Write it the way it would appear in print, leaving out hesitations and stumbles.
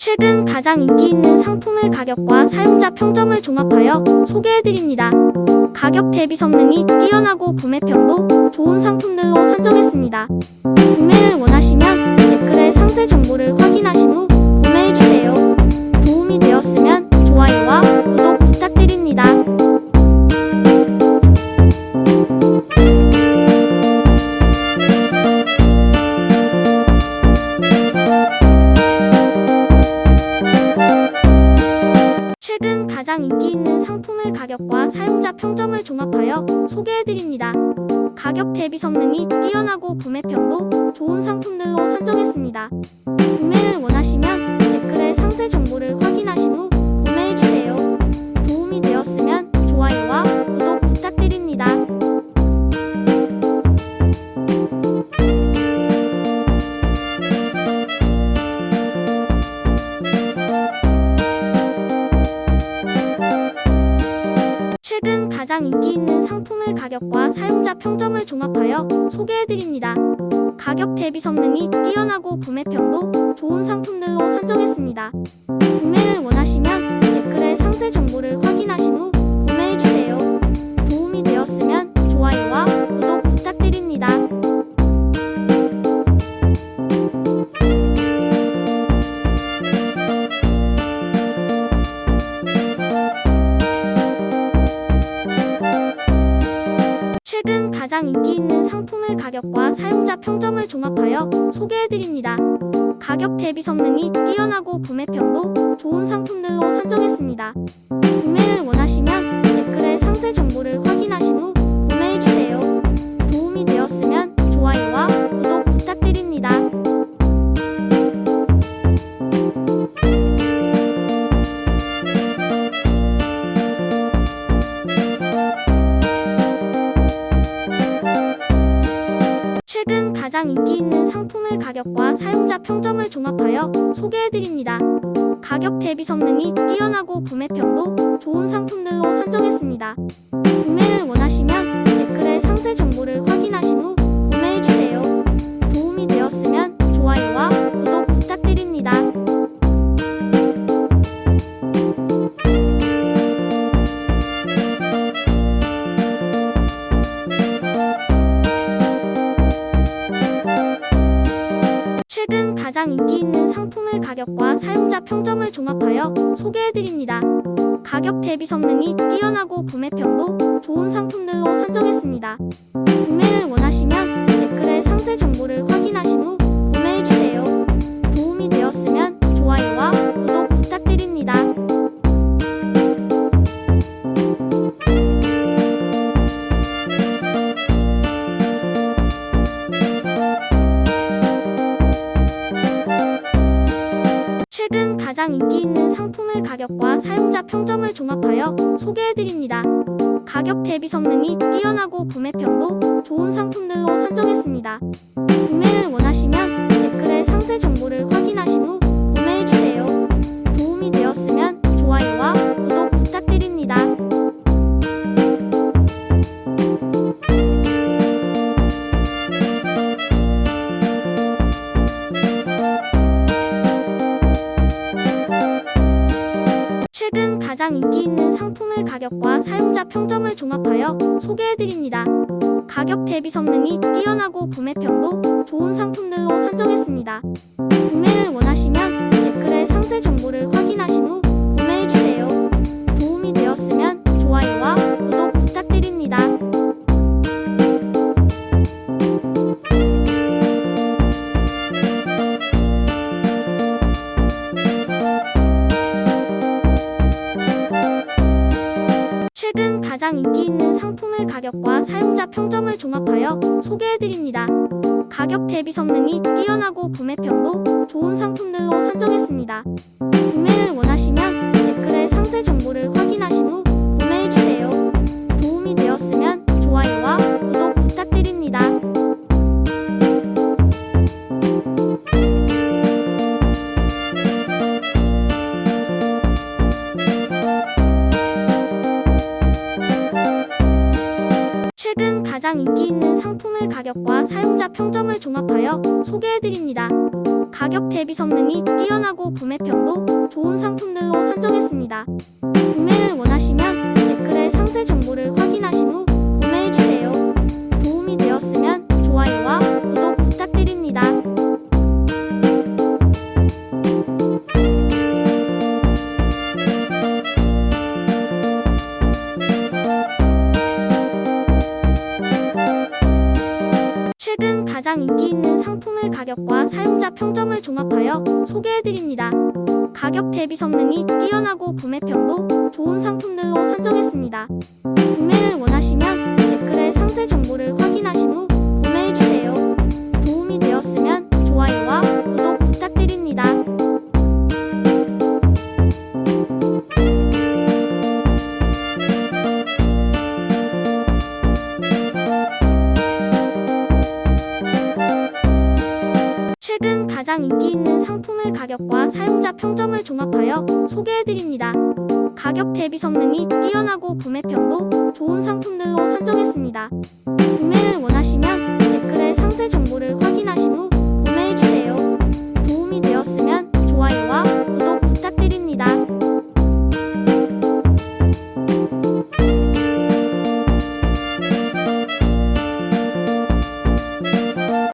최근 가장 인기 있는 상품의 가격과 사용자 평점을 종합하여 소개해드립니다. 가격 대비 성능이 뛰어나고 구매평도 좋은 상품들로 선정했습니다. 구매를 원하시면 댓글에 상세 정보를 확인하신 후 구매해주세요. 도움이 되었으면 좋아요와 구독 부탁드립니다. 최근 가장 인기 있는 상품의 가격과 사용자 평점을 종합하여 소개해드립니다. 가격 대비 성능이 뛰어나고 구매평도 좋은 상품들로 선정했습니다. 구매를 원하시면 댓글에 상세 정보를 확인하신 후 구매해주세요. 도움이 되었으면 좋아요와 구독 부탁드립니다. 최근 가장 인기 있는 상품의 가격과 사용자 평점을 종합하여 소개해드립니다. 가격 대비 성능이 뛰어나고 구매평도 좋은 상품들로 선정했습니다. 구매를 원하시면 댓글에 상세 정보를 확인하신 후 구매해주세요. 도움이 되었으면 좋아요와 구독 부탁드립니다. 최근 가장 인기 있는 상품의 가격과 사용자 평점을 종합하여 소개해드립니다. 가격 대비 성능이 뛰어나고 구매평도 좋은 상품들로 선정했습니다. 구매를 원하시면 댓글에 상세 정보를 확인하신 후 구매해주세요. 도움이 되었으면 좋아요와 구독 부탁드립니다. 최근 가장 인기 있는 상품의 가격과 사용자 평점을 종합하여 소개해드립니다. 가격 대비 성능이 뛰어나고 구매평도 좋은 상품들로 선정했습니다. 구매를 원하시면 댓글에 상세 정보를 확인하신 후 구매해주세요. 도움이 되었으면 좋아요와 구독 부탁드립니다. 최근 가장 인기 있는 상품의 가격과 사용자 평점을 종합하여 소개해드립니다. 가격 대비 성능이 뛰어나고 구매평도 좋은 상품들로 선정했습니다. 구매를 원하시면 댓글에 상세 정보를 확인하신 후 구매해주세요. 도움이 되었으면 좋아요와 구독 부탁드립니다. 최근 가장 인기 있는 상품의 가격과 사용자 평점을 종합하여 소개해드립니다. 가격 대비 성능이 뛰어나고 구매평도 좋은 상품들로 선정했습니다. 구매를 원하시면 댓글에 상세 정보를 확인하신 후 구매해주세요. 도움이 되었으면 좋아요와 구독 부탁드립니다. 최근 가장 인기 있는 상품의 가격과 사용자 평점을 종합하여 소개해드립니다. 가격 대비 성능이 뛰어나고 구매평도 좋은 상품들로 선정했습니다. 구매를 원하시면 댓글에 상세 정보를 확인하신 후 구매해주세요. 도움이 되었으면 좋아요와 구독 부탁드립니다. 최근 가장 인기 있는 상품의 가격과 사용자 평점을 종합하여 소개해드립니다. 가격 대비 성능이 뛰어나고 구매평도 좋은 상품들로 선정했습니다. 구매를 원하시면 댓글에 상세 정보를 확인하신 후 구매해주세요. 도움이 되었으면 좋아요와 구독 부탁드립니다. 최근 가장 인기 있는 상품의 가격과 사용자 평점을 종합하여 소개해드립니다. 가격 대비 성능이 뛰어나고 구매평도 좋은 상품들로 선정했습니다. 구매를 원하시면 댓글에 상세 정보를 확인하신 후 구매해주세요. 도움이 되었으면 좋아요와 구독 부탁드립니다. 최근 가장 인기 있는 상품의 가격과 사용자 평점을 종합하여 소개해드립니다. 가격 대비 성능이 뛰어나고 구매평도 좋은 상품들로 선정했습니다. 구매를 원하시면 댓글에 상세 정보를 확인하신 후 구매해주세요. 도움이 되었으면 좋아요와 구독 부탁드립니다. 최근 가장 인기 있는 상품의 가격과 사용자 평점을 종합하여 소개해드립니다. 가격 대비 성능이 뛰어나고 구매평도 좋은 상품들로 선정했습니다. 구매를 원하시면